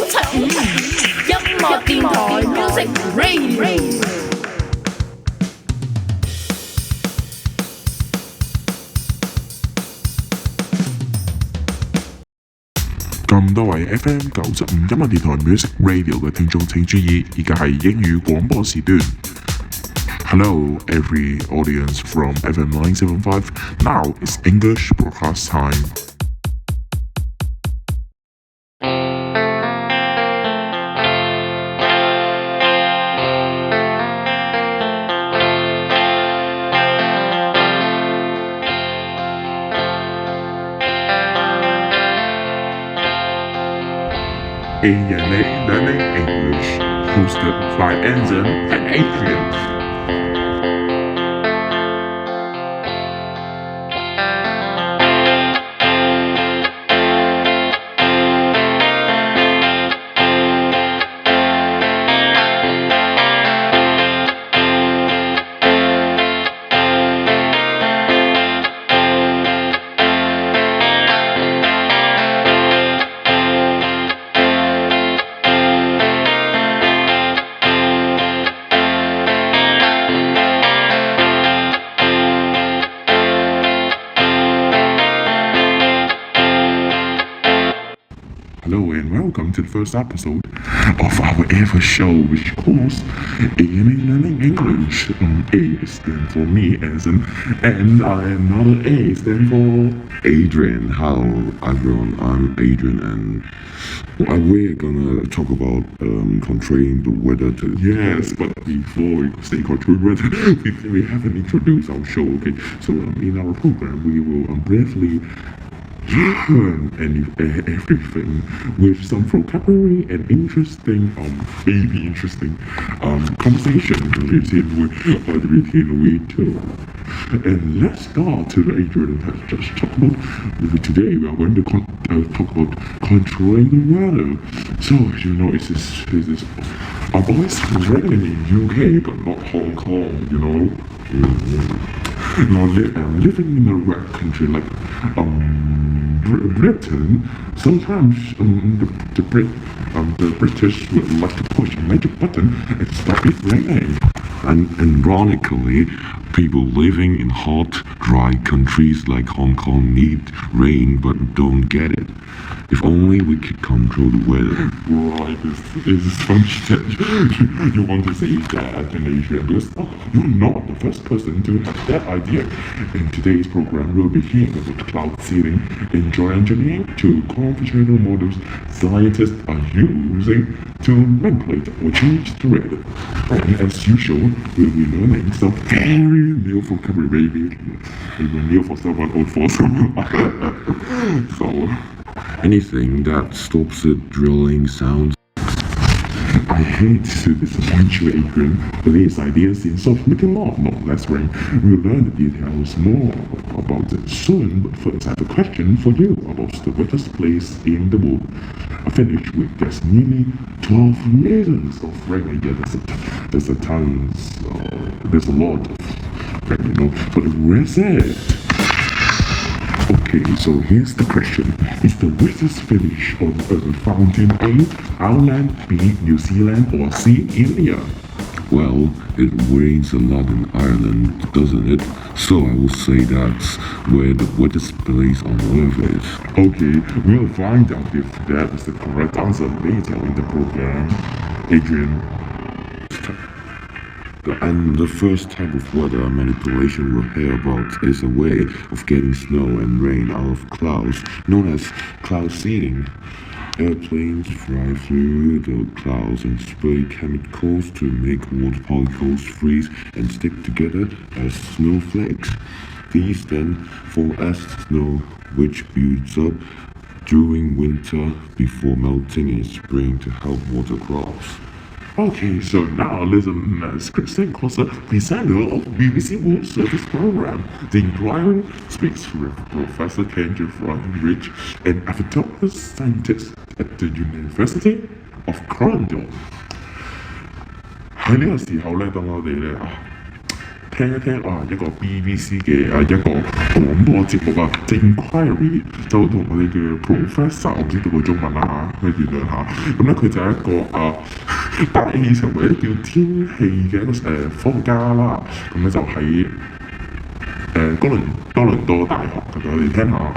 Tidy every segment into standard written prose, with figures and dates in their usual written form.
975音樂電台 Music Radio。咁多位 FM 95音樂電台 Music Radio 嘅聽眾請注意，而家係英語廣播時段。Hello, every audience from FM 975. Now it's English broadcast time. A&A Learning English, hosted by Anson and Adrian. Hello and welcome to the first episode of our ever show, which calls A&A Learning English. A stands for me, Anson, and another A stands for Adrian. Hello everyone, I'm Adrian, and we're gonna talk about controlling the weather. Yes, but before we say controlling weather, we haven't introduced our show. Okay, so in our program we will briefly learn everything with some vocabulary and maybe interesting conversation within we do. And let's start to the Adrian has just talked about. Today we are going to talk about controlling the weather. So this is our boys raining in UK but not Hong Kong, Now living in a red country like Britain, sometimes the British would like to push a magic button and stop it raining. And ironically, people living in hot, dry countries like Hong Kong need rain but don't get it. If only we could control the weather. Right, this is funny. You want to say that in Asia, because you're not the first person to have that idea. In today's program, we'll be hearing about cloud seeding in geoengineering to computational models scientists are using to manipulate or change the weather. And as usual, we'll be learning some very new vocabulary, maybe new for someone, old for someone. So, anything that stops it drilling sounds. I hate to disappoint you, Adrian, but these ideas seem so little more, not less rain. We'll learn the details more about it soon, but first I have a question for you about the wettest place in the world. I finished with there's nearly 12 millions of rain. Yeah, there's a lot of rain, but where's it? Okay, so here's the question. Is the wettest village on Earth found in A, Ireland, B, New Zealand, or C, India? Well, it rains a lot in Ireland, doesn't it? So I will say that's where the wettest place on Earth is. Okay, we'll find out if that is the correct answer later in the program. Adrian. And the first type of weather manipulation we'll hear about is a way of getting snow and rain out of clouds, known as cloud seeding. Airplanes fly through the clouds and spray chemicals to make water particles freeze and stick together as snowflakes. These then fall as snow, which builds up during winter before melting in spring to help water crops. Okay, so now listen as Christine Closer, presenter of BBC World Service Program. The inquiry speaks with Professor Kendra Rich, an Avitorius scientist at the University of Cornwall. 喺呢個時候咧，當我哋咧聽一聽一個 BBC 嘅一個廣播節目啊，即係 Inquiry 就同我哋嘅 Professor， 我唔知道個中文啦嚇，去原諒下。咁咧佢就係一個大氣層或者叫天氣嘅一個科學家啦。咁咧就喺多倫多大學，咁我哋聽下。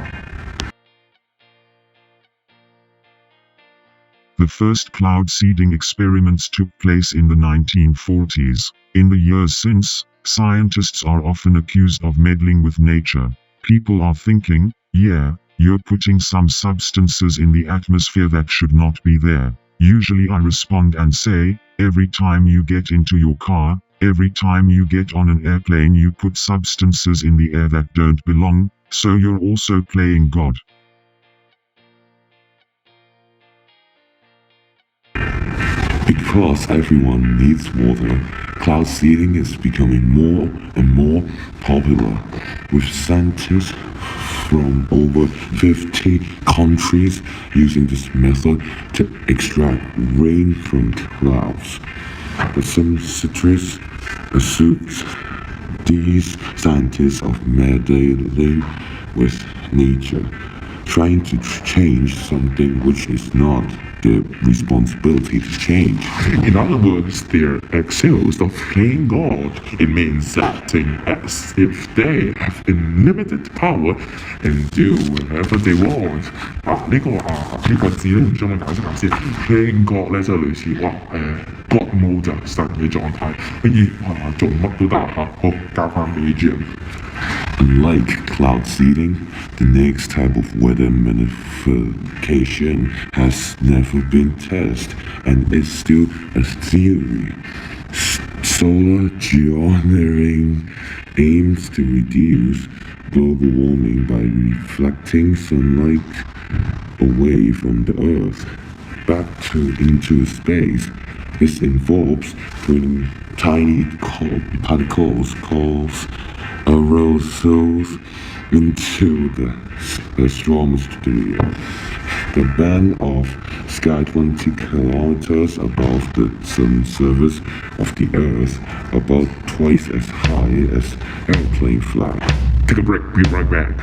The first cloud seeding experiments took place in the 1940s. In the years since, scientists are often accused of meddling with nature. People are thinking, yeah, you're putting some substances in the atmosphere that should not be there. Usually I respond and say, every time you get into your car, every time you get on an airplane you put substances in the air that don't belong, so you're also playing God. Because everyone needs water, cloud seeding is becoming more and more popular, with scientists from over 50 countries using this method to extract rain from clouds. But some scientists assume these scientists are meddling with nature, trying to change something which is not their responsibility to change. In other words, they're accused of playing God. It means acting as if they have unlimited power and do whatever they want. 呢個字咧，用中文解釋下先。Playing God 咧就類似God mode 就神嘅狀態，可以做乜都得嚇。好，交翻俾 Jim。Unlike cloud seeding, the next type of weather magnification has never been tested and is still a theory. Solar geoengineering aims to reduce global warming by reflecting sunlight away from the Earth back into space. This involves putting tiny particles called aerosols into the stratosphere, the band of sky 20 kilometers above the sun surface of the Earth, about twice as high as airplane flight. Take a break, be right back.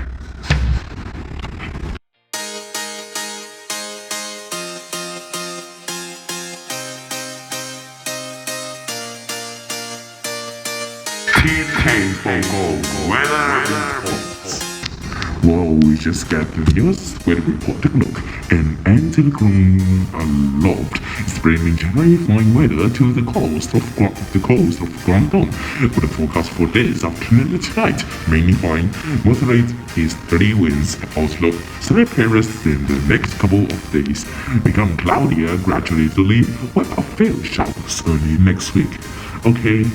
Well, we just got the news weather report. Take a look. An anti-cyclone aloft is bringing January fine weather to the coast of Guangdong, with a forecast for this afternoon and tonight. Mainly fine, moderate easterly winds. Outlook: sunny periods in the next couple of days. Become cloudier gradually to leave, with a few showers early next week. Okay,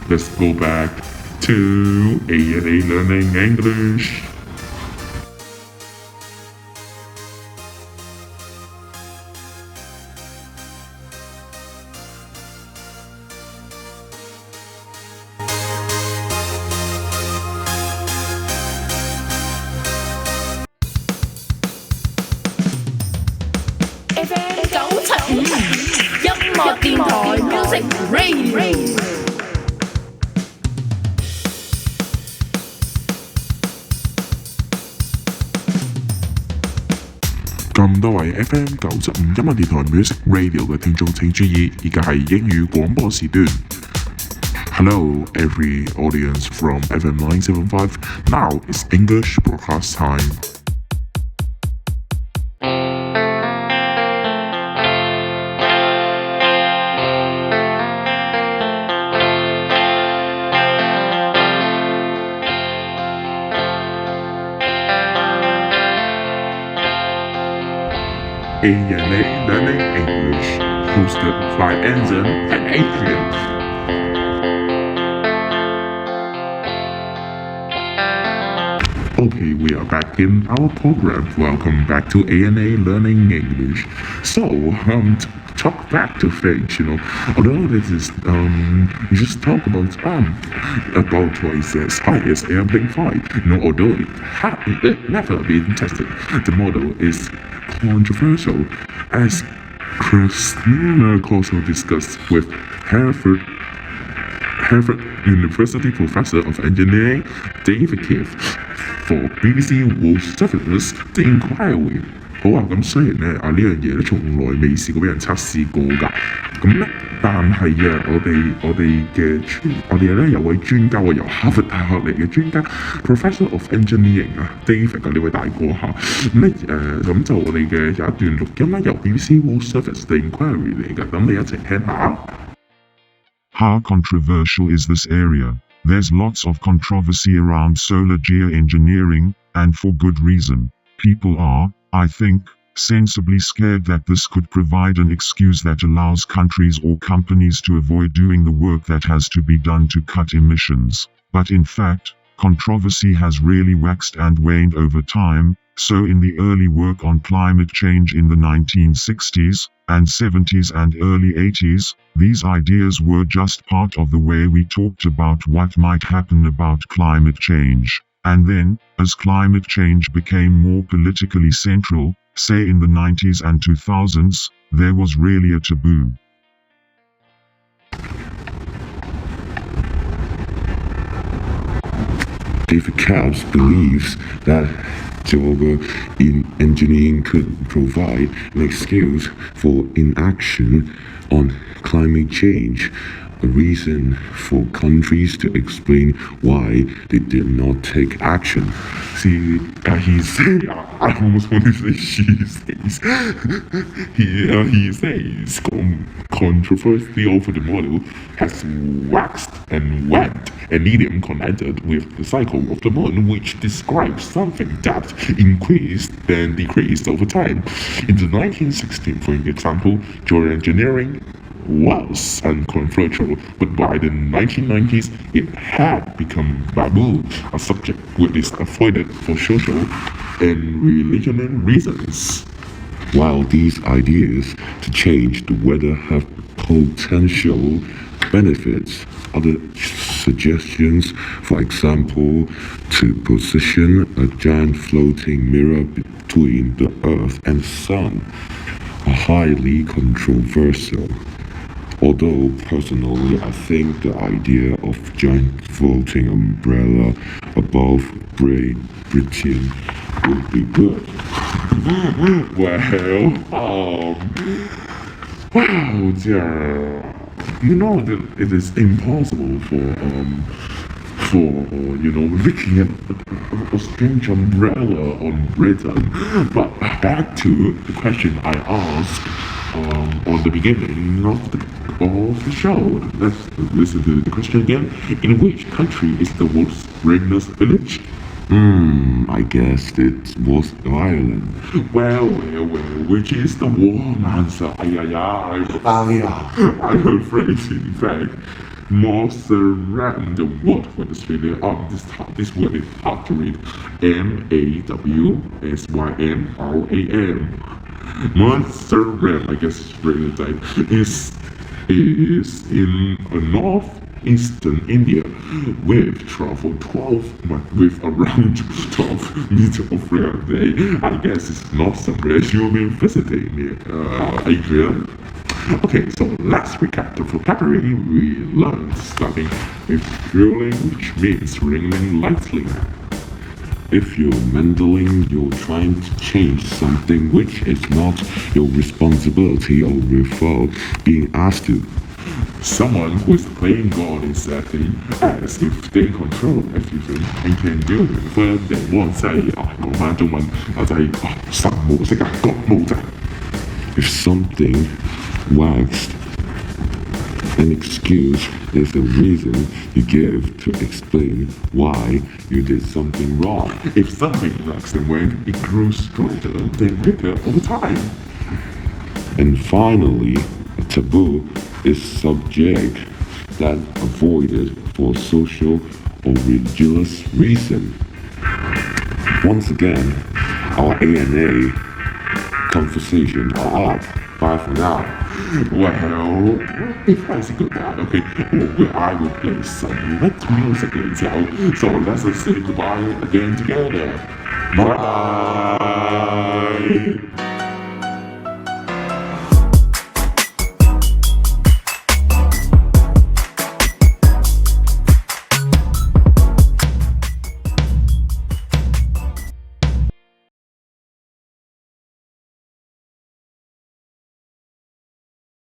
let's go back to A&A Learning English. FM 975音樂電台 Music Radio。咁多位 FM 975音樂電台 Music Radio 嘅聽眾請注意，而家係英語廣播時段。Hello, every audience from FM 975. Now it's English broadcast time. A&A Learning English, hosted by Anson and Adrian. Okay, we are back in our program. Welcome back to A&A Learning English. So, talk back to things, although this is, you just talk about twice as high as airplane flight, although it never been tested. The model is controversial, as Christina also discussed with Harvard University professor of engineering David Keith for BBC World Service The Inquiry。好啊，咁雖然咧呢樣嘢咧從來未試過俾人測試過㗎，咁咧但係我哋咧有位專家喎，由哈佛大學嚟嘅專家 Professor of Engineering David 呢位大哥嚇，咁就我哋嘅有一段錄音啦，由 BBC World Service The Inquiry 嚟㗎，咁你一齊聽下。How controversial is this area? There's lots of controversy around solar geoengineering, and for good reason. People are, I think, sensibly scared that this could provide an excuse that allows countries or companies to avoid doing the work that has to be done to cut emissions. But in fact, controversy has really waxed and waned over time. So in the early work on climate change in the 1960s and 70s and early 80s, these ideas were just part of the way we talked about what might happen about climate change. And then, as climate change became more politically central, say in the 90s and 2000s, there was really a taboo. David Katz believes that yoga in engineering could provide an excuse for inaction on climate change, a reason for countries to explain why they did not take action. See, he said, I almost want to say she says. He says controversy over the model has waxed and waned, an idiom connected with the cycle of the moon, which describes something that increased then decreased over time. In the 1960s, for example, geoengineering was uncontroversial, but by the 1990s it had become taboo, a subject which is avoided for social and religious reasons. While these ideas to change the weather have potential benefits, other suggestions, for example, to position a giant floating mirror between the Earth and the Sun, are highly controversial. Although personally I think the idea of giant floating umbrella above Britain would be good. Wow, dear. You know that it is impossible for making a strange umbrella on Britain. But back to the question I asked on the beginning of the show. Let's listen to the question again. In which country is the world's rainless village? I guess it was Ireland. Well, which is the wrong answer? I'm afraid, in fact, most around the world for Australia on this word is hard to read. Mawsynram. Montserrat, I guess it's really tight, is in northeastern India with around 12 meters of rain a day. I guess it's not somewhere you'll be visiting, Adrian. Okay, so let's recap the vocabulary we learned, starting with drilling, which means ringing lightly. If you're meddling, you're trying to change something which is not your responsibility or without being asked to. Someone who is playing God is acting as if they control everything and can do whatever they want. 即係講返中文就係神模式國模式。If something waxed, an excuse is a reason you give to explain why you did something wrong. If something waxed and waned, it grows stronger than weaker over time. And finally, a taboo is subject that avoided for social or religious reason. Once again, our A&A conversation are up. Bye for now. Well, if I say goodbye, okay, I will play some wet music later. So let's say goodbye again together. Bye.